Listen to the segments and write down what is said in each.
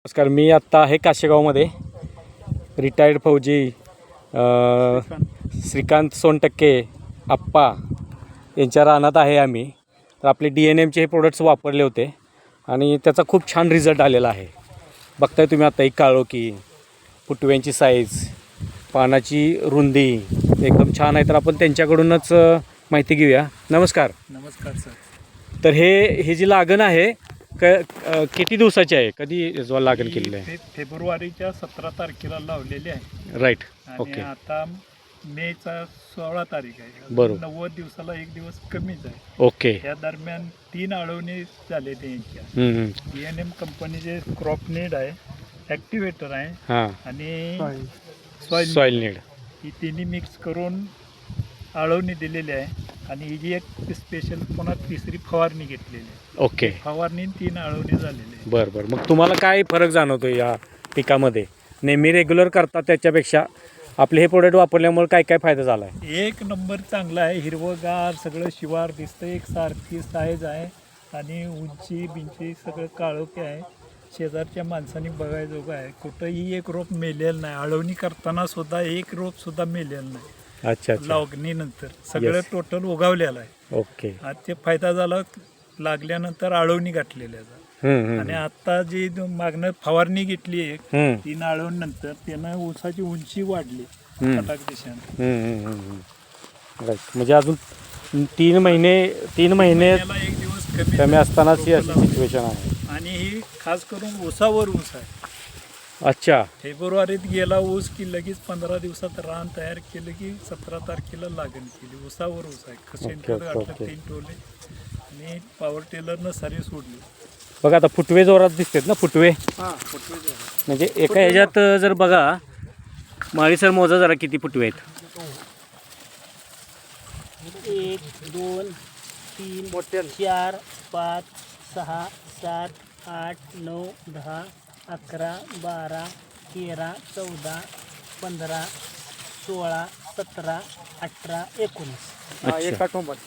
नमस्कार. मी आत्ता आहे काशेगावमध्ये. रिटायर्ड फौजी श्रीकांत सोनटक्के आप्पा यांच्या रानात आहे आम्ही. तर आपले DNMचे हे प्रोडक्ट्स वापरले होते आणि त्याचा खूप छान रिझल्ट आलेला आहे. बघताय तुम्ही आता एक काळोखी, फुटव्यांची साईज, पानाची रुंदी एकदम छान आहे. तर आपण त्यांच्याकडूनच माहिती घेऊया. नमस्कार. नमस्कार सर. तर हे जी लागण आहे किती दिवसाची आहे? कधी लागण केलेली आहे? फेब्रुवारीच्या 17 तारखेला लावलेली आहे. राईट. आणि ओके. आता मेचा 16 तारीख आहे. बरोबर. 90 दिवसाला एक दिवस कमीच आहे. ओके. या दरम्यान 3 आळवणी झाले त्यांच्या. DNM कंपनीचे क्रॉप नीड आहे, ॲक्टिवेटर आहे हां, आणि सॉइल नीड, ही तिन्ही मिक्स करून आळवणी दिलेली आहे. आणि ही जी एक स्पेशल पुन्हा तिसरी फवारणी घेतलेली आहे. ओके. फवारणी 3 आळवणी झालेली आहे. बरं बरं. मग तुम्हाला काय फरक जाणवतो या पिकामध्ये? नेहमी रेग्युलर करता त्याच्यापेक्षा आपले हे प्रोडक्ट वापरल्यामुळे काय काय फायदा झाला आहे? एक नंबर चांगला आहे. हिरवंगार सगळं शिवार दिसतं, एक सारखी साईज आहे आणि उंची बिंची सगळं काळोखे आहे. शेजारच्या माणसांनी बघायजोगं आहे. कुठंही एक रोप मेलेलं नाही. आळवणी करताना सुद्धा एक रोप सुद्धा मेलेलं नाही. अच्छा अच्छा. लावणीनंतर सगळं टोटल उगावलेलं आहे. ओके. आज ते फायदा झाला लागल्यानंतर आळवणी घातलेल्या. आणि आता जी मागणं फवारणी घेतली आहे 3 आळवणीनंतर त्यानं ऊसाची उंची वाढली फटाक दिशेनं. राईट. म्हणजे अजून 3 महिने त्याला एक दिवस कमी असतानाच ही अशी सिच्युएशन आहे. आणि ही खास करून ऊसावर ऊस आहे. अच्छा. फेब्रुवारीत गेला ऊस की लगेच 15 दिवसात रान तयार केलं की 17 तारखेला लागण केली. ऊसावर ऊस आहे. शेणखत घातलं, 3 टोले आणि पॉवर टेलरनं सारी सोडली. बघा आता फुटवे जोरात दिसतात ना. फुटवे म्हणजे एका ह्याच्यात जर बघा माळी सर मोजा जरा किती फुटवे आहेत. 1 2 3 4 5 6 7 8 9 10 11 12 13 14 15 16 17 18 19.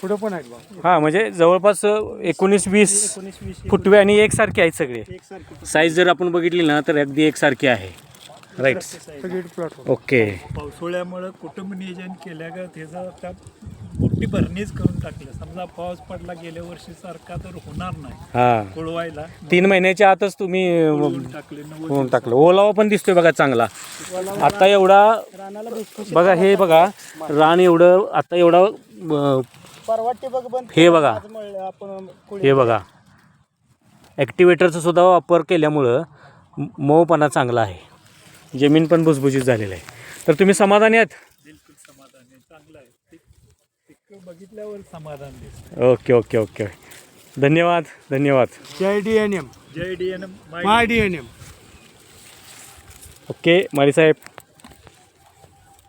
पुढे पण आहेत बा. हां, म्हणजे जवळपास 19-20 फुटवे आणि एकसारखे आहेत सगळे. साईज जर आपण बघितली ना तर अगदी एकसारखी आहे. राईट. ओके. पावसाळ्यामुळं कुटुंब नियोजन केल्या का त्याचा आता मोठी भरणीच करून टाकलं. समजा पाऊस पडला गेल्या वर्षी सारखा तर होणार नाही हां. कुळवायला. 3 महिन्याच्या आतच तुम्ही टाकले होऊन टाकलं. ओलावा पण दिसतोय बघा चांगला. आता एवढा बघा, हे बघा रान एवढं आता एवढा परवाटे बघ बंद. हे बघा, आपण हे बघा ॲक्टिवेटरचा सुद्धा वापर केल्यामुळं मऊपणा चांगला आहे. जमीन पण भुसभुशीत झालेलं आहे. तर तुम्ही समाधानी आहात? बिलकुल समाधान आहे. चांगलं आहे. पिकं बघितल्यावर समाधान दिसतं. Okay okay okay. धन्यवाद धन्यवाद. जय DNM. माय DNM. ओके माळी साहेब.